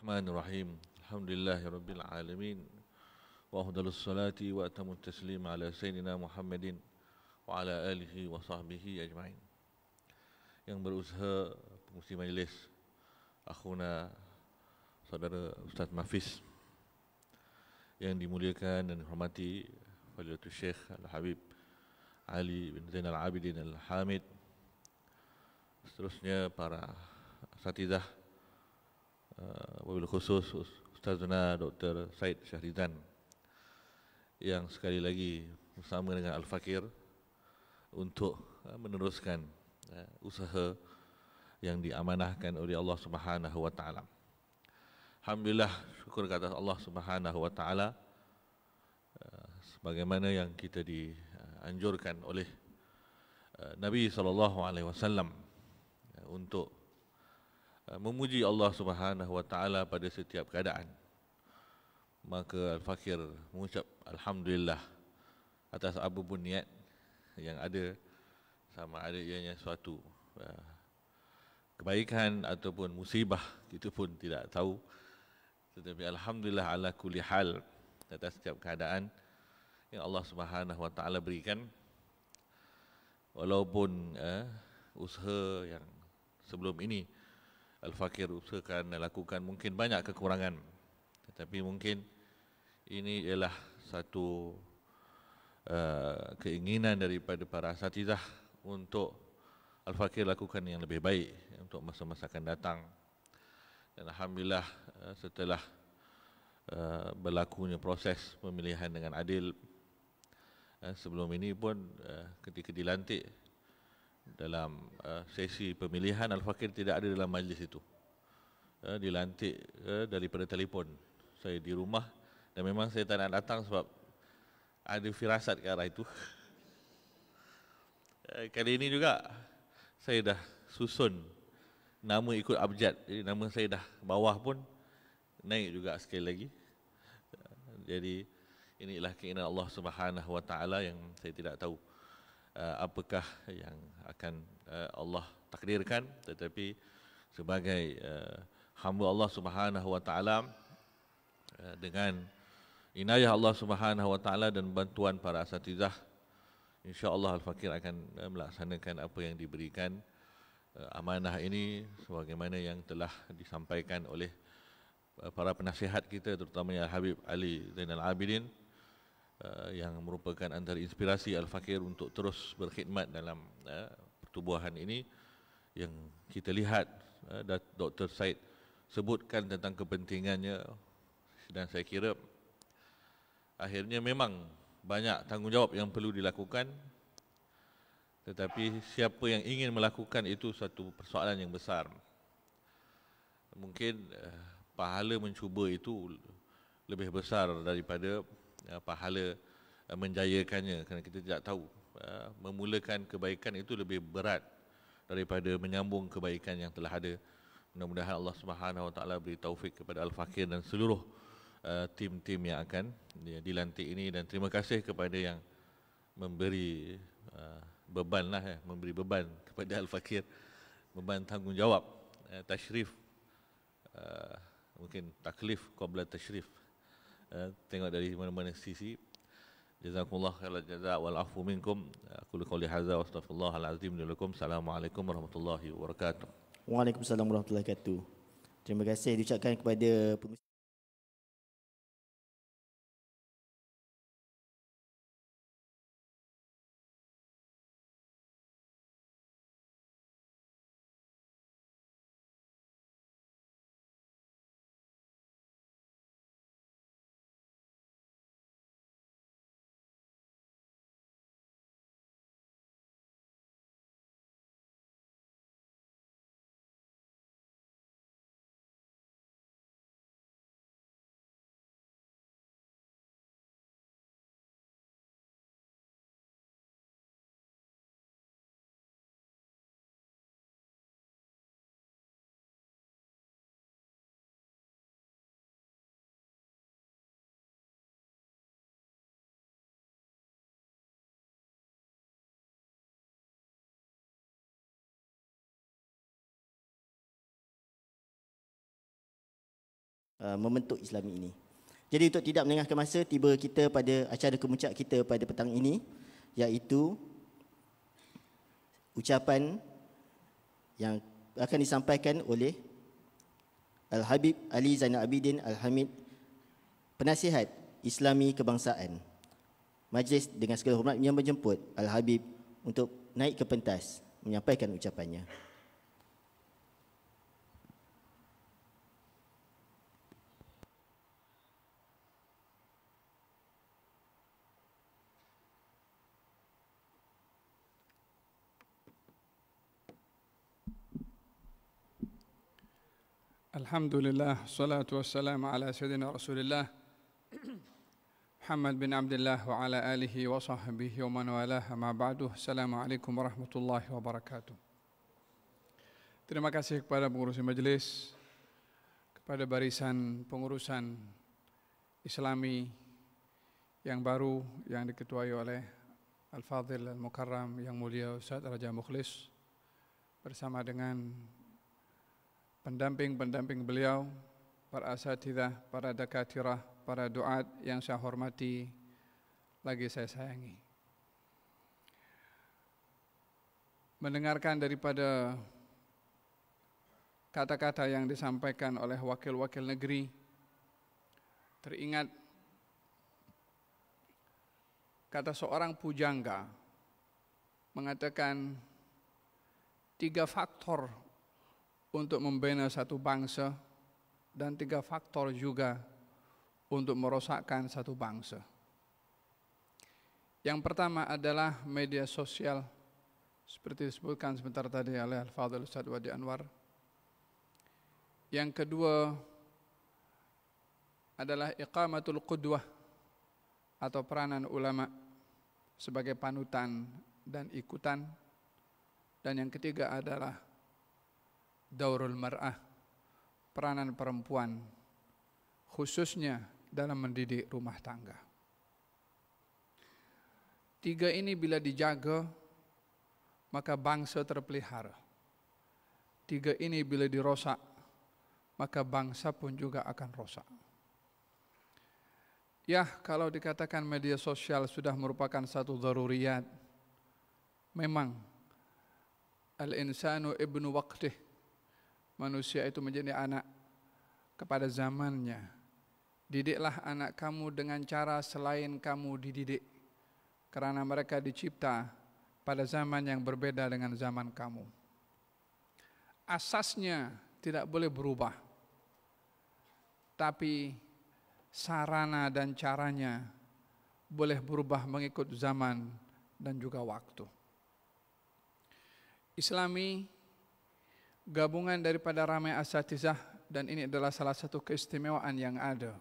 Bismillahirrahmanirrahim. Alhamdulillahirabbil alamin. Wa afdhalus salati wa atamut taslim ala sayyidina Muhammadin wa ala alihi wa sahbihi ajma'in. Yang berusaha pengurusi majlis akhuna saudara Ustaz Mafiz yang dimuliakan dan dihormati Fadilatul Syekh Al-Habib Ali bin Zainal Abidin Al-Hamid, seterusnya para asatidzah, wabil khusus Ustazuna Dr. Said Syahrizan yang sekali lagi bersama dengan Al-Fakir untuk meneruskan usaha yang diamanahkan oleh Allah Subhanahu wa taala. Alhamdulillah, syukur kepada Allah Subhanahu wa taala, sebagaimana yang kita dianjurkan oleh Nabi sallallahu alaihi wasallam untuk memuji Allah Subhanahu wa taala pada setiap keadaan. Maka Al-Fakir mengucap alhamdulillah atas apapun niat yang ada, sama ada ianya suatu kebaikan ataupun musibah, kita pun tidak tahu. Tetapi alhamdulillah ala kulli hal, atas setiap keadaan yang Allah Subhanahu wa taala berikan, walaupun usaha yang sebelum ini Al-Fakir usahakan dan lakukan mungkin banyak kekurangan, tetapi mungkin ini ialah satu keinginan daripada para asatidzah untuk Al-Fakir lakukan yang lebih baik untuk masa-masa akan datang. Dan alhamdulillah, setelah berlakunya proses pemilihan dengan adil, sebelum ini pun ketika dilantik dalam sesi pemilihan, Al-Fakir tidak ada dalam majlis itu. Dilantik daripada telefon. Saya di rumah dan memang saya tak nak datang sebab ada firasat ke arah itu. Kali ini juga saya dah susun nama ikut abjad. Jadi nama saya dah bawah pun naik juga sekali lagi. Jadi inilah keinginan Allah Subhanahu wa taala yang saya tidak tahu apakah yang akan Allah takdirkan, tetapi sebagai hamba Allah Subhanahu wa taala, dengan inayah Allah Subhanahu wa taala dan bantuan para asatidzah, insya-Allah Al-Fakir akan melaksanakan apa yang diberikan amanah ini sebagaimana yang telah disampaikan oleh para penasihat kita, terutamanya Habib Ali Zainal Abidin, yang merupakan antara inspirasi Al-Fakir untuk terus berkhidmat dalam pertubuhan ini. Yang kita lihat Dr. Said sebutkan tentang kepentingannya, dan saya kira akhirnya memang banyak tanggungjawab yang perlu dilakukan, tetapi siapa yang ingin melakukan itu satu persoalan yang besar. Mungkin pahala mencuba itu lebih besar daripada pahala menjayakannya, kerana kita tidak tahu. Memulakan kebaikan itu lebih berat daripada menyambung kebaikan yang telah ada. Mudah-mudahan Allah Subhanahu wa taala beri taufik kepada Al-Fakir dan seluruh tim-tim yang akan dilantik ini, dan terima kasih kepada yang memberi beban memberi beban kepada Al-Fakir, beban tanggungjawab, tashrif, mungkin taklif qabla tashrif. Tengok dari mana-mana sisi. Jazakumullah khairal jazaa wal afu minkum. Aku qouli hadza wa astaghfirullahal azim li lakum. Assalamualaikum warahmatullahi wabarakatuh. Waalaikumsalam warahmatullahi wabarakatuh. Terima kasih diucapkan kepada pengurusi membentuk Islami ini. Jadi untuk tidak melengahkan masa, tiba kita pada acara kemuncak kita pada petang ini, iaitu ucapan yang akan disampaikan oleh Al-Habib Ali Zainal Abidin Al-Hamid, penasihat Islami kebangsaan. Majlis dengan segala hormat yang menjemput Al-Habib untuk naik ke pentas menyampaikan ucapannya. Alhamdulillah, salatu wassalamu ala sayyidina Rasulillah Muhammad bin Abdullah wa ala alihi wa sahbihi wa man walah, ma ba'du. Assalamualaikum warahmatullahi wabarakatuh. Terima kasih kepada pengurus majlis, kepada barisan pengurusan Islami yang baru yang diketuai oleh Al-Fadhil Al-Mukarram yang mulia Ustaz Raja Mukhlis bersama dengan pendamping-pendamping beliau, para asatidzah, para dakatirah, para duat yang saya hormati lagi saya sayangi. Mendengarkan daripada kata-kata yang disampaikan oleh wakil-wakil negeri, teringat kata seorang pujangga mengatakan 3 faktor untuk membina satu bangsa dan 3 faktor juga untuk merosakkan satu bangsa. Yang pertama adalah media sosial, seperti disebutkan sebentar tadi oleh Al-Fadhil Ustaz Wadi Anwar. Yang kedua adalah iqamatul qudwah atau peranan ulama sebagai panutan dan ikutan. Dan yang ketiga adalah daurul mar'ah, peranan perempuan, khususnya dalam mendidik rumah tangga. 3 ini bila dijaga, maka bangsa terpelihara. 3 ini bila dirosak, maka bangsa pun juga akan rosak. Ya, kalau dikatakan media sosial sudah merupakan satu daruriyat, memang al-insanu ibnu waqtih, manusia itu menjadi anak kepada zamannya. Didiklah anak kamu dengan cara selain kamu dididik, karena mereka dicipta pada zaman yang berbeda dengan zaman kamu. Asasnya tidak boleh berubah, tapi sarana dan caranya boleh berubah mengikut zaman dan juga waktu. Islami gabungan daripada ramai asatizah, dan ini adalah salah satu keistimewaan yang ada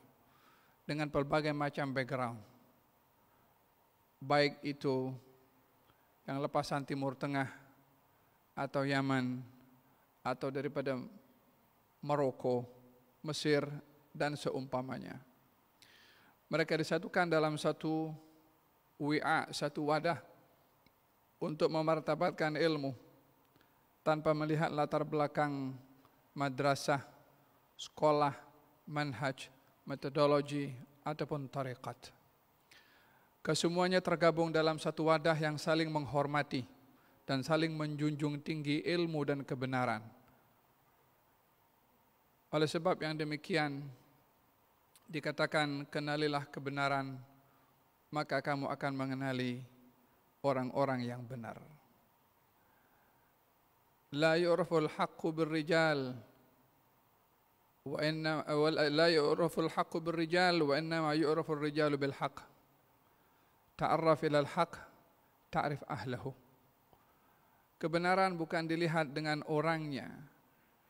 dengan pelbagai macam background, baik itu yang lepasan Timur Tengah atau Yaman atau daripada Maroko, Mesir dan seumpamanya. Mereka disatukan dalam satu wi'a, satu wadah untuk memartabatkan ilmu tanpa melihat latar belakang madrasah, sekolah, manhaj, metodologi, ataupun tarekat. Kesemuanya tergabung dalam satu wadah yang saling menghormati dan saling menjunjung tinggi ilmu dan kebenaran. Oleh sebab yang demikian, dikatakan kenalilah kebenaran, maka kamu akan mengenali orang-orang yang benar. La yu'raful haqqu birrijal wa inna la yu'raful haqqu birrijal wa innama yu'rafur rijalu bil haqq. Ta'arraf ilal haqq ta'rif ahlahu. Kebenaran bukan dilihat dengan orangnya,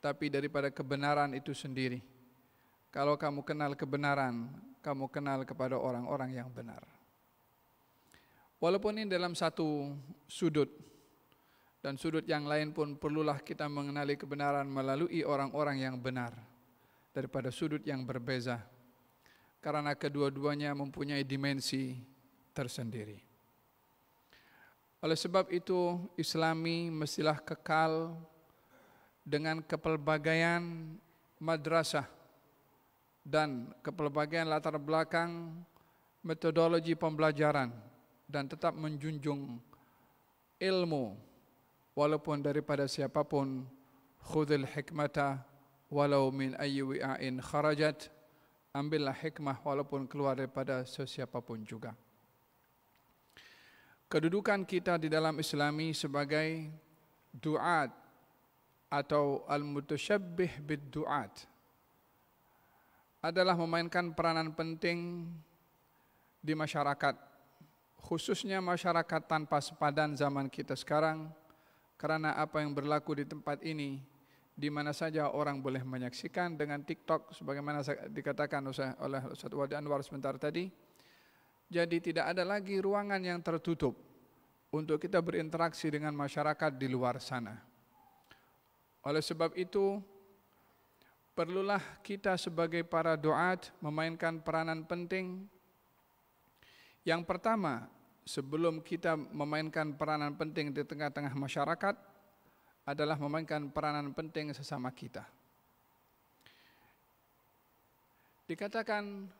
tapi daripada kebenaran itu sendiri. Kalau kamu kenal kebenaran, kamu kenal kepada orang-orang yang benar. Walaupun ini dalam satu sudut, dan sudut yang lain pun perlulah kita mengenali kebenaran melalui orang-orang yang benar daripada sudut yang berbeza, karena kedua-duanya mempunyai dimensi tersendiri. Oleh sebab itu, Islami mestilah kekal dengan kepelbagaian madrasah dan kepelbagaian latar belakang metodologi pembelajaran, dan tetap menjunjung ilmu walaupun daripada siapapun. Khudhil hikmata walau min ayyi wi'ain kharajat, ambillah hikmah walaupun keluar daripada sesiapapun juga. Kedudukan kita di dalam Islami sebagai duat atau al-mutasyabbih bid-duat adalah memainkan peranan penting di masyarakat, khususnya masyarakat tanpa sepadan zaman kita sekarang, karena apa yang berlaku di tempat ini, di mana saja orang boleh menyaksikan dengan TikTok, sebagaimana dikatakan oleh Ustaz Wadi Anwar sebentar tadi. Jadi tidak ada lagi ruangan yang tertutup untuk kita berinteraksi dengan masyarakat di luar sana. Oleh sebab itu, perlulah kita sebagai para duat memainkan peranan penting. Yang pertama, sebelum kita memainkan peranan penting di tengah-tengah masyarakat, adalah memainkan peranan penting sesama kita. Dikatakan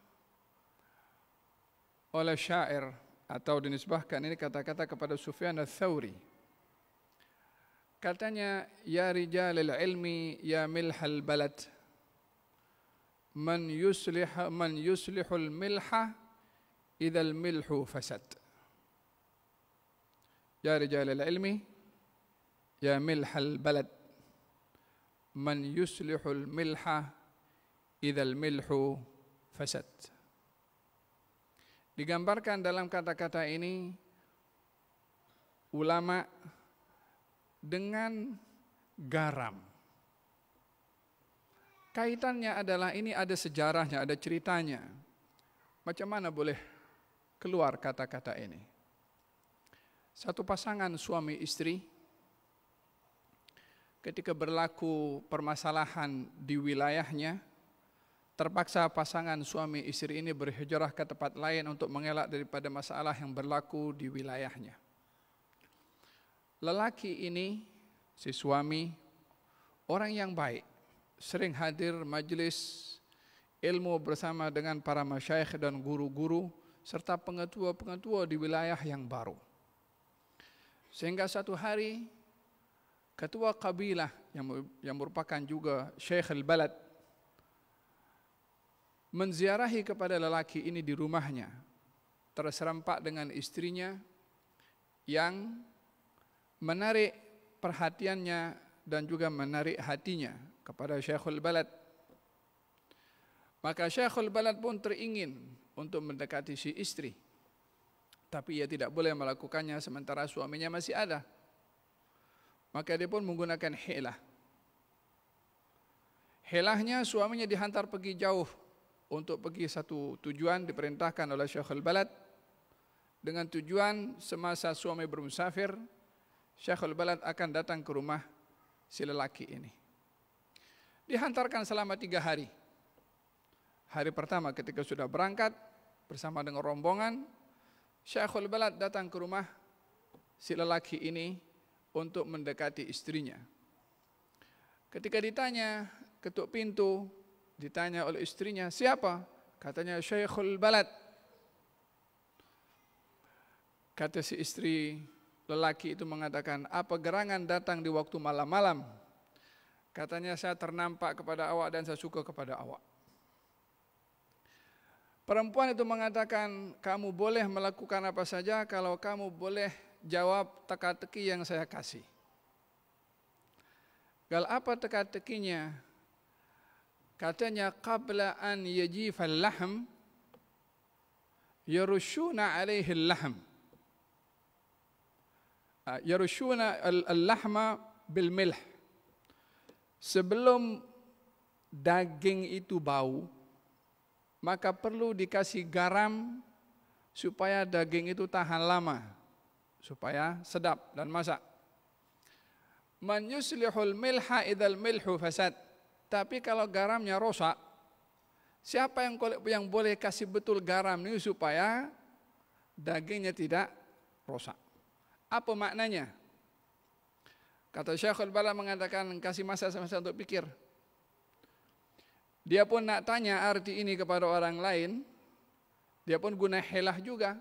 oleh syair atau dinisbahkan ini kata-kata kepada Sufyan Ats-Tsauri. Katanya, ya rijalil ilmi ya milhal balad, man yuslihul milha idzal milhu fasad. Ya rijalil ilmi ya milhal balad, man yuslihul milha idzal milhu fasad. Digambarkan dalam kata-kata ini ulama dengan garam. Kaitannya adalah ini ada sejarahnya, ada ceritanya. Macam mana boleh keluar kata-kata ini? Satu pasangan suami istri ketika berlaku permasalahan di wilayahnya, terpaksa pasangan suami istri ini berhijrah ke tempat lain untuk mengelak daripada masalah yang berlaku di wilayahnya. Lelaki ini, si suami, orang yang baik, sering hadir majelis ilmu bersama dengan para masyayikh dan guru-guru serta pengetua-pengetua di wilayah yang baru. Sehingga satu hari ketua kabilah yang merupakan juga Syekh al-Balad menziarahi kepada lelaki ini di rumahnya, terserempak dengan istrinya yang menarik perhatiannya dan juga menarik hatinya kepada Syekhul Balad. Maka Syekhul Balad pun teringin untuk mendekati si istri, tapi ia tidak boleh melakukannya sementara suaminya masih ada. Maka dia pun menggunakan hilah. Hilahnya suaminya dihantar pergi jauh untuk pergi satu tujuan, diperintahkan oleh Syekhul Balad dengan tujuan semasa suami bermusafir, Syekhul Balad akan datang ke rumah si lelaki ini. Dihantarkan selama 3 hari. Hari pertama ketika sudah berangkat bersama dengan rombongan, Syekhul Balad datang ke rumah si lelaki ini untuk mendekati istrinya. Ketika ditanya, ketuk pintu, ditanya oleh istrinya, siapa? Katanya Syekhul Balad. Kata si istri, lelaki itu mengatakan, apa gerangan datang di waktu malam-malam? Katanya, saya ternampak kepada awak dan saya suka kepada awak. Perempuan itu mengatakan, kamu boleh melakukan apa saja kalau kamu boleh jawab teka-teki yang saya kasih. Gal apa teka-tekinya? Katanya, qabla an yajifal lahm yarushuna alaihi al-lahm. Yarushuna al-lahma bil milh. Sebelum daging itu bau, maka perlu dikasih garam supaya daging itu tahan lama, supaya sedap dan masak. Man yuslihul milha idzal milhu fasad. Tapi kalau garamnya rosak, siapa yang boleh kasih betul garam ini supaya dagingnya tidak rosak? Apa maknanya? Kata Syekhul Balad mengatakan, kasih masa untuk pikir. Dia pun nak tanya arti ini kepada orang lain, dia pun guna helah juga.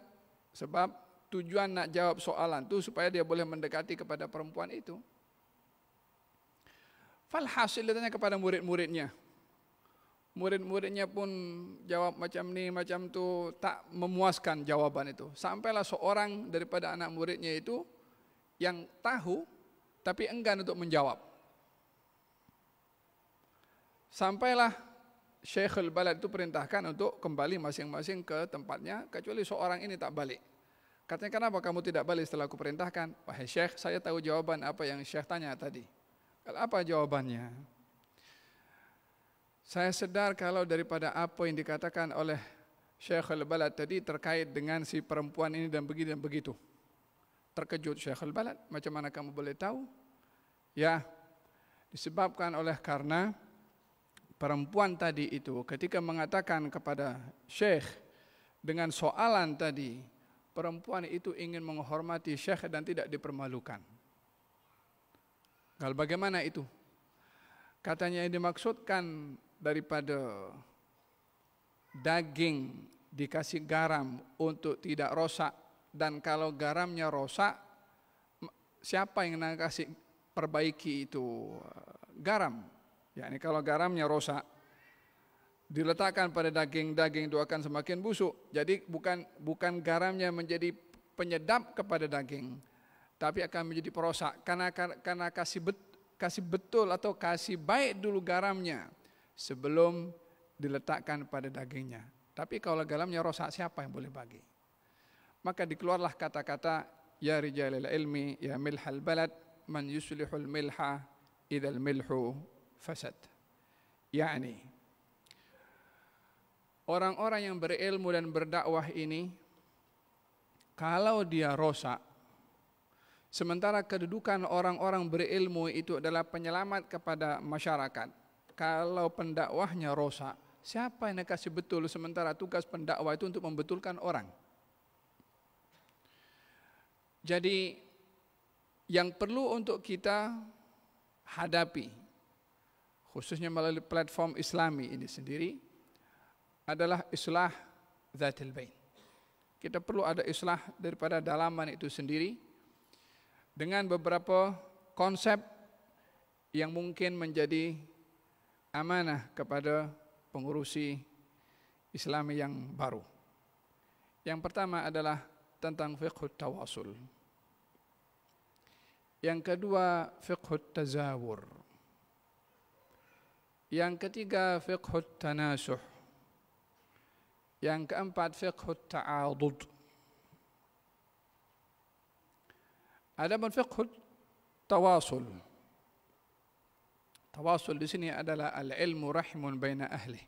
Sebab tujuan nak jawab soalan itu supaya dia boleh mendekati kepada perempuan itu. Falhasil dia tanya kepada murid-muridnya. Murid-muridnya pun jawab macam ni, macam tu, tak memuaskan jawaban itu. Sampailah seorang daripada anak muridnya itu yang tahu tapi enggan untuk menjawab. Sampailah Syekhul Balad itu perintahkan untuk kembali masing-masing ke tempatnya, kecuali seorang ini tak balik. Katanya, kenapa kamu tidak balik setelah aku perintahkan? Wahai Syekh, saya tahu jawaban apa yang Syekh tanya tadi. Apa jawabannya? Saya sedar kalau daripada apa yang dikatakan oleh Syekhul Balad tadi terkait dengan si perempuan ini dan begini dan begitu. Terkejut Syekhul Balad, macam mana kamu boleh tahu? Ya, disebabkan karena perempuan tadi itu ketika mengatakan kepada Syekh dengan soalan tadi, perempuan itu ingin menghormati Syekh dan tidak dipermalukan. Kalau bagaimana itu? Katanya yang dimaksudkan daripada daging dikasih garam untuk tidak rosak, dan kalau garamnya rosak, siapa yang nak kasih perbaiki itu garam? Yani kalau garamnya rosak, diletakkan pada daging itu akan semakin busuk. Jadi bukan garamnya menjadi penyedap kepada daging, tapi akan menjadi perosak. Karena kasih betul atau kasih baik dulu garamnya sebelum diletakkan pada dagingnya. Tapi kalau garamnya rosak, siapa yang boleh bagi? Maka dikeluarlah kata-kata, ya rijalil ilmi, ya milhal balad, man yuslihul milha, idal milhu fasad. Yani orang-orang yang berilmu dan berdakwah ini, kalau dia rosak, sementara kedudukan orang-orang berilmu itu adalah penyelamat kepada masyarakat. Kalau pendakwahnya rosak, siapa yang nak kasih betul, sementara tugas pendakwah itu untuk membetulkan orang. Jadi yang perlu untuk kita hadapi, khususnya melalui platform Islami ini sendiri, adalah islah dzatil bain. Kita perlu ada islah daripada dalaman itu sendiri dengan beberapa konsep yang mungkin menjadi amanah kepada pengurusi Islami yang baru. Yang pertama adalah tentang fiqhut tawasul. Yang kedua fiqhut tazawur. Yang ketiga fiqhut tanasuh. Yang keempat fiqhut ta'adud. Adapun fiqhut tawasul. Tawasul di sini adalah al-ilmu rahimun baina ahli.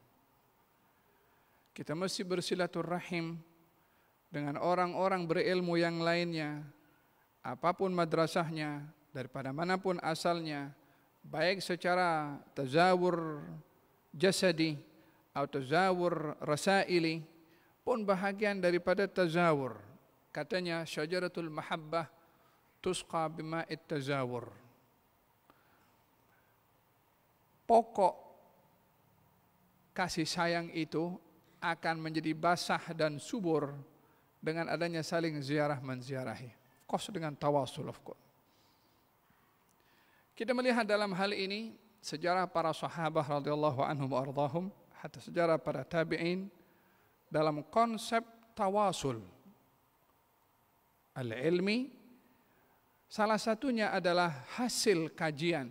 Kita mesti bersilaturahim dengan orang-orang berilmu yang lainnya, apapun madrasahnya, daripada manapun asalnya, baik secara tazawur jasadi atau tazawur rasaili, pun bahagian daripada tazawur. Katanya syajaratul mahabbah tusqa bima'it tazawur. Pokok kasih sayang itu akan menjadi basah dan subur dengan adanya saling ziarah menziarahi. Of course dengan tawasul, of course. Kita melihat dalam hal ini sejarah para sahabat radhiyallahu anhum wa ardhahum, hatta sejarah para tabi'in dalam konsep tawasul al-ilmi. Salah satunya adalah hasil kajian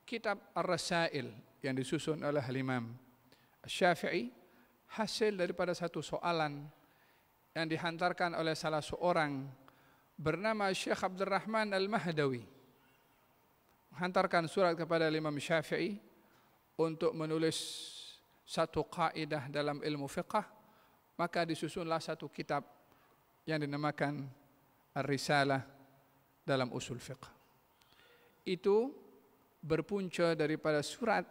kitab Ar-Rasail yang disusun oleh Imam Syafi'i, hasil daripada satu soalan yang dihantarkan oleh salah seorang bernama Syekh Abdurrahman Al-Mahdawi. Hantarkan surat kepada Imam Syafi'i untuk menulis satu kaidah dalam ilmu fiqh, maka disusunlah satu kitab yang dinamakan Ar-Risalah dalam usul fiqh. Itu berpunca daripada surat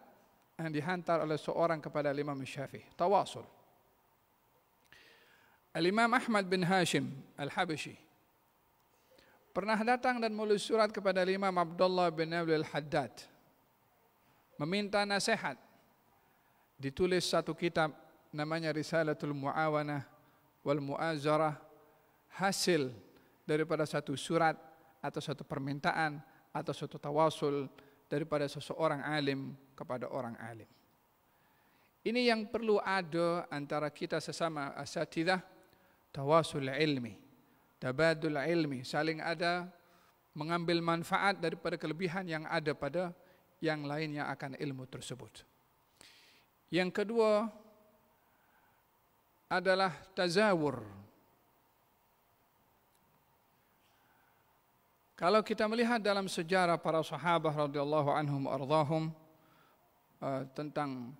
yang dihantar oleh seorang kepada Imam Syafi'i, tawasul. Al-Imam Ahmad bin Hashim Al-Habashi pernah datang dan menulis surat kepada Imam Abdullah bin Abdul Haddad meminta nasihat ditulis satu kitab namanya Risalatul Muawanah wal Mu'azarah, hasil daripada satu surat atau satu permintaan atau satu tawasul daripada seseorang alim kepada orang alim. Ini yang perlu ada antara kita sesama asatidzah, tawasul ilmi, tabadul ilmi, saling ada mengambil manfaat daripada kelebihan yang ada pada yang lainnya akan ilmu tersebut. Yang kedua adalah tazawur. Kalau kita melihat dalam sejarah para sahabat radhiyallahu anhum ardhahum tentang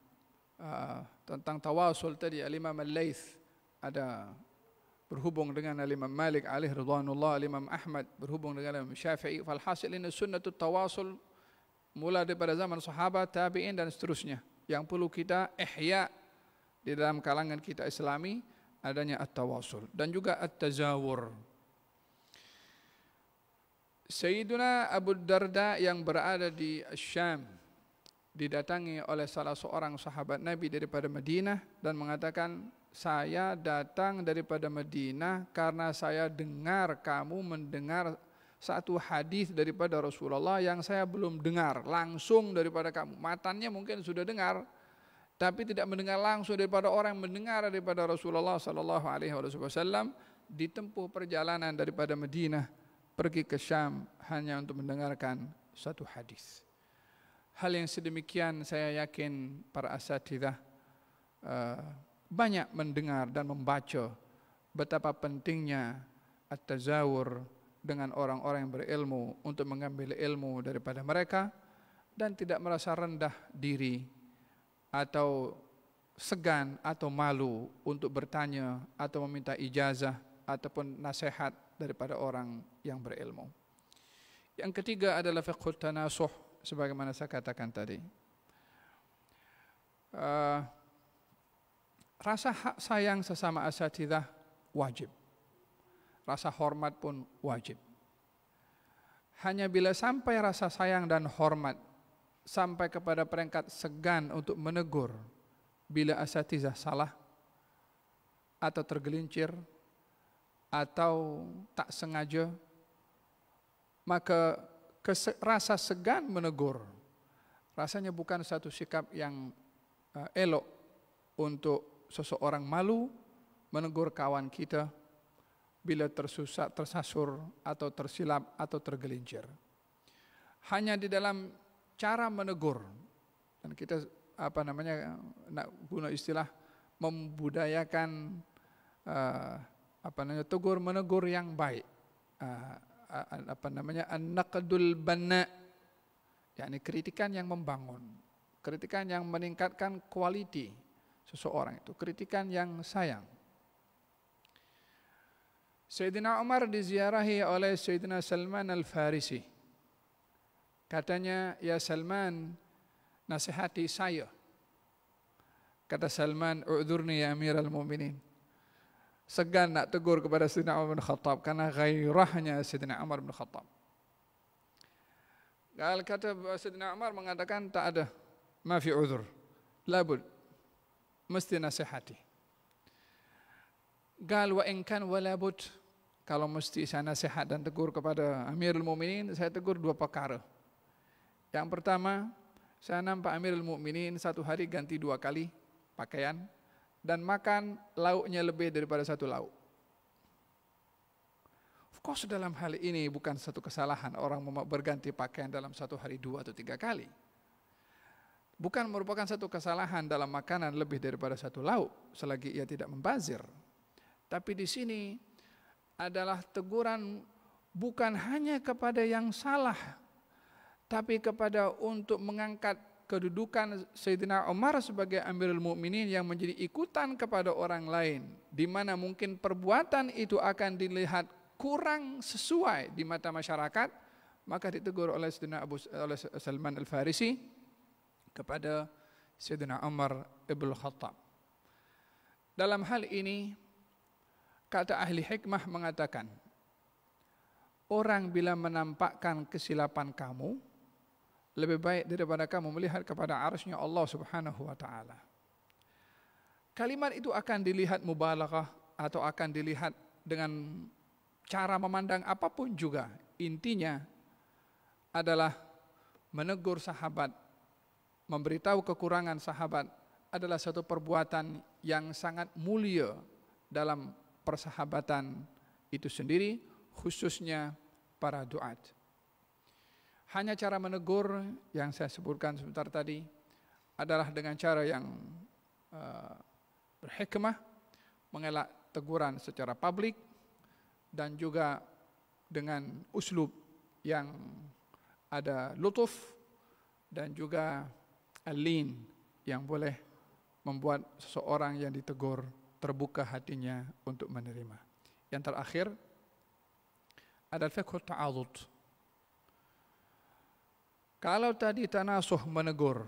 tawasul tadi, Al-Imam Al-Laits ada berhubung dengan Al-Imam Malik alaihi ridwanullah, Al-Imam Ahmad berhubung dengan Al-Imam Syafi'i. Falhasil ini sunnatut tawasul mulai daripada zaman sahabat, tabi'in dan seterusnya. Yang perlu kita ihya di dalam kalangan kita Islami adanya at-tawasul dan juga at-tazawur. Sayyiduna Abu Darda yang berada di Syam didatangi oleh salah seorang sahabat Nabi daripada Madinah dan mengatakan, saya datang daripada Madinah karena saya dengar kamu mendengar satu hadis daripada Rasulullah yang saya belum dengar langsung daripada kamu. Matanya mungkin sudah dengar, tapi tidak mendengar langsung daripada orang yang mendengar daripada Rasulullah sallallahu alaihi wasallam. Ditempuh perjalanan daripada Madinah pergi ke Syam hanya untuk mendengarkan satu hadis. Hal yang sedemikian saya yakin para asatidzah banyak mendengar dan membaca betapa pentingnya at-tazawur dengan orang-orang yang berilmu untuk mengambil ilmu daripada mereka dan tidak merasa rendah diri atau segan atau malu untuk bertanya atau meminta ijazah ataupun nasihat daripada orang yang berilmu. Yang ketiga adalah fiqhut tanasuh, sebagaimana saya katakan tadi. Rasa sayang sesama asatidzah wajib. Rasa hormat pun wajib. Hanya bila sampai rasa sayang dan hormat sampai kepada peringkat segan untuk menegur bila asatidzah salah atau tergelincir atau tak sengaja, maka rasa segan menegur rasanya bukan satu sikap yang elok untuk seseorang malu menegur kawan kita bila tersasur atau tersilap atau tergelincir. Hanya di dalam cara menegur, dan kita nak guna istilah membudayakan tegur menegur yang baik, an-naqdul banna, yakni kritikan yang membangun, kritikan yang meningkatkan kualiti seseorang itu, kritikan yang sayang. Sayyidina Umar diziarahi oleh Sayyidina Salman Al-Farisi. Katanya, ya Salman, nasihati saya. Kata Salman, u'dzurni ya Amiral Mu'minin. Segan nak tegur kepada Sayyidina Umar bin Khattab karena gairahnya Sayyidina Umar bin Khattab. Kata Sayyidina Umar mengatakan tak ada, ma fi udzur, labud, mesti nasihati. Wa in kan walabud, kalau mesti saya nasihat dan tegur kepada Amirul Mukminin, saya tegur dua perkara. Yang pertama, saya nampak Amirul Mukminin satu hari ganti 2 kali pakaian dan makan lauknya lebih daripada 1 lauk. Of course dalam hal ini bukan satu kesalahan orang berganti pakaian dalam 1 hari 2 atau 3 kali. Bukan merupakan satu kesalahan dalam makanan lebih daripada 1 lauk selagi ia tidak membazir. Tapi di sini adalah teguran bukan hanya kepada yang salah, tapi kepada untuk mengangkat kedudukan Sayyidina Umar sebagai Amirul Mukminin yang menjadi ikutan kepada orang lain, di mana mungkin perbuatan itu akan dilihat kurang sesuai di mata masyarakat, maka ditegur oleh Sayyidina oleh Salman Al-Farisi kepada Sayyidina Umar ibn Khattab. Dalam hal ini, kata ahli hikmah mengatakan, orang bila menampakkan kesilapan kamu, lebih baik daripada kamu melihat kepada arsy-Nya Allah Subhanahu wa taala. kalimat itu akan dilihat mubalaghah atau akan dilihat dengan cara memandang apapun juga. Intinya adalah menegur sahabat, memberitahu kekurangan sahabat adalah satu perbuatan yang sangat mulia dalam persahabatan itu sendiri, khususnya para duat. Hanya cara menegur yang saya sebutkan sebentar tadi adalah dengan cara yang berhikmah, mengelak teguran secara publik, dan juga dengan uslub yang ada lutuf dan juga al-lin yang boleh membuat seseorang yang ditegur terbuka hatinya untuk menerima. Yang terakhir adalah fiqh ta'adud. Kalau tadi tanasuh menegur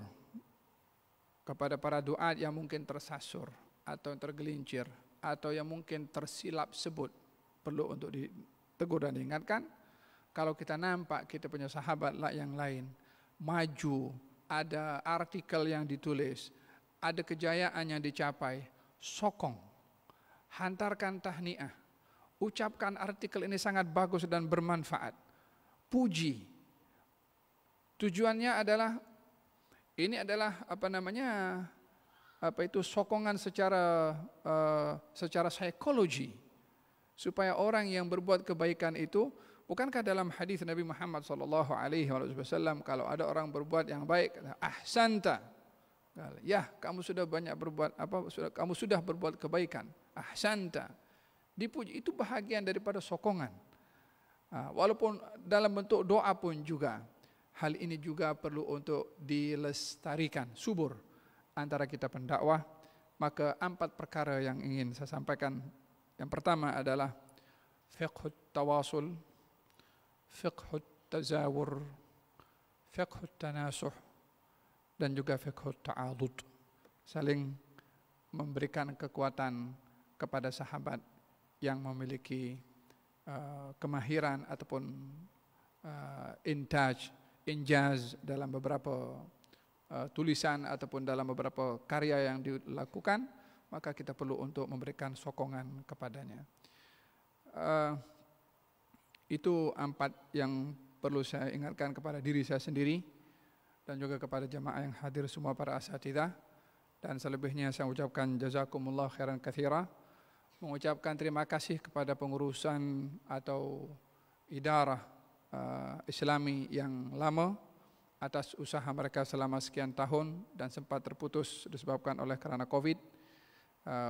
kepada para duat yang mungkin tersasar atau tergelincir atau yang mungkin tersilap sebut, perlu untuk ditegur dan diingatkan. Kalau kita nampak kita punya sahabat yang lain maju, ada artikel yang ditulis, ada kejayaan yang dicapai, sokong, hantarkan tahniah, ucapkan artikel ini sangat bagus dan bermanfaat, puji. Tujuannya adalah ini adalah sokongan secara psikologi supaya orang yang berbuat kebaikan itu, bukankah dalam hadis Nabi Muhammad SAW kalau ada orang berbuat yang baik, ahsanta, ya kamu sudah banyak berbuat kamu sudah berbuat kebaikan, ahsanta, dipuji, itu bahagian daripada sokongan. Walaupun dalam bentuk doa pun juga, hal ini juga perlu untuk dilestarikan, subur antara kita pendakwah. Maka 4 perkara yang ingin saya sampaikan. Yang pertama adalah fiqhut tawasul, fiqhut tazawur, fiqhut tanasuh, dan juga fiqhut ta'adud. Saling memberikan kekuatan kepada sahabat yang memiliki kemahiran ataupun injaz dalam beberapa tulisan ataupun dalam beberapa karya yang dilakukan, maka kita perlu untuk memberikan sokongan kepadanya. Itu 4 yang perlu saya ingatkan kepada diri saya sendiri dan juga kepada jemaah yang hadir semua, para asatidzah. Dan selebihnya saya ucapkan jazakumullah khairan katsira, mengucapkan terima kasih kepada pengurusan atau idarah Islami yang lama atas usaha mereka selama sekian tahun dan sempat terputus disebabkan oleh karena Covid.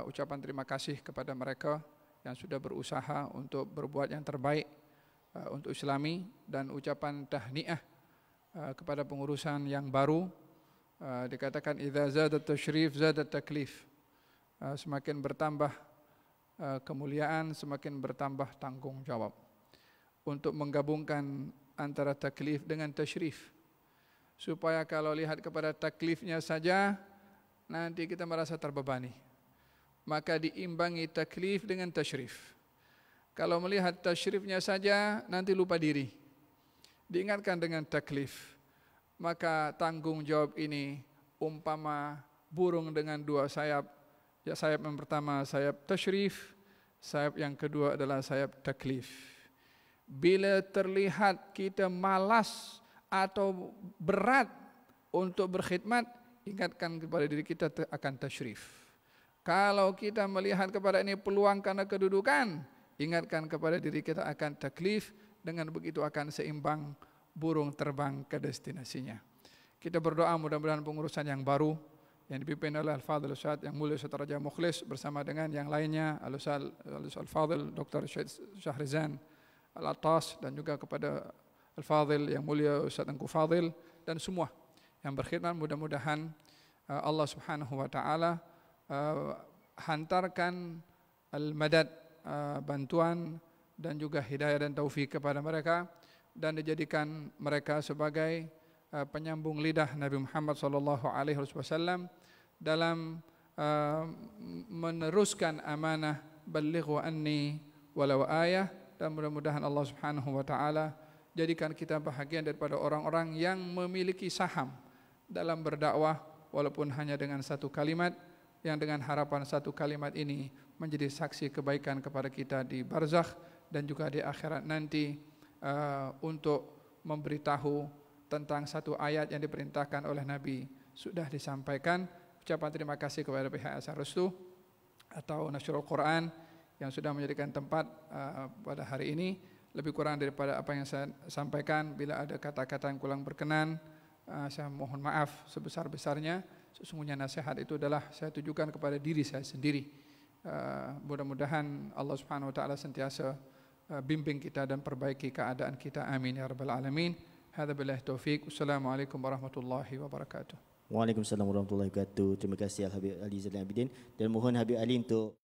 Ucapan terima kasih kepada mereka yang sudah berusaha untuk berbuat yang terbaik untuk Islami, dan ucapan tahniah kepada pengurusan yang baru. Dikatakan idza zadat tashrif zadat taklif. Semakin bertambah kemuliaan, semakin bertambah tanggung jawab. Untuk menggabungkan antara taklif dengan tashrif, supaya kalau lihat kepada taklifnya saja nanti kita merasa terbebani, maka diimbangi taklif dengan tashrif. Kalau melihat tashrifnya saja nanti lupa diri, diingatkan dengan taklif, maka tanggung jawab ini umpama burung dengan 2 sayap. Ya, sayap yang pertama sayap tashrif, sayap yang kedua adalah sayap taklif. Bila terlihat kita malas atau berat untuk berkhidmat, ingatkan kepada diri kita akan tashrif. Kalau kita melihat kepada ini peluang karena kedudukan, ingatkan kepada diri kita akan taklif. Dengan begitu akan seimbang burung terbang ke destinasinya. Kita berdoa mudah-mudahan pengurusan yang baru yang dipimpin oleh Al-Fadhil Ustaz yang mulia Ustaz Raja Mukhlis bersama dengan yang lainnya, Al-Fadhil Dr. Syahrizan Al-Attas, dan juga kepada Al-Fadhil yang mulia Ustaz Engku Fadhil, dan semua yang berkhidmat, mudah-mudahan Allah Subhanahu wa taala hantarkan al-madad, bantuan dan juga hidayah dan taufik kepada mereka, dan dijadikan mereka sebagai penyambung lidah Nabi Muhammad SAW dalam meneruskan amanah ballighu anni walau ayah. Dan mudah-mudahan Allah Subhanahu wa taala jadikan kita bahagian daripada orang-orang yang memiliki saham dalam berdakwah, walaupun hanya dengan 1 kalimat, yang dengan harapan satu kalimat ini menjadi saksi kebaikan kepada kita di barzakh dan juga di akhirat nanti, untuk memberitahu tentang satu ayat yang diperintahkan oleh Nabi sudah disampaikan. Ucapan terima kasih kepada pihak Yayasan Restu atau Nasrul Quran yang sudah menjadikan tempat pada hari ini. Lebih kurang daripada apa yang saya sampaikan, bila ada kata-kata yang kurang berkenan, saya mohon maaf sebesar-besarnya. Sesungguhnya nasihat itu adalah saya tujukan kepada diri saya sendiri. Mudah-mudahan Allah Subhanahu wa taala sentiasa bimbing kita dan perbaiki keadaan kita. Amin ya rabbal alamin. Hadza billahi taufik. Wassalamualaikum warahmatullahi wabarakatuh. Waalaikumsalam warahmatullahi wabarakatuh. Terima kasih Al-Habib Ali Zainal Abidin, dan mohon Habib Ali untuk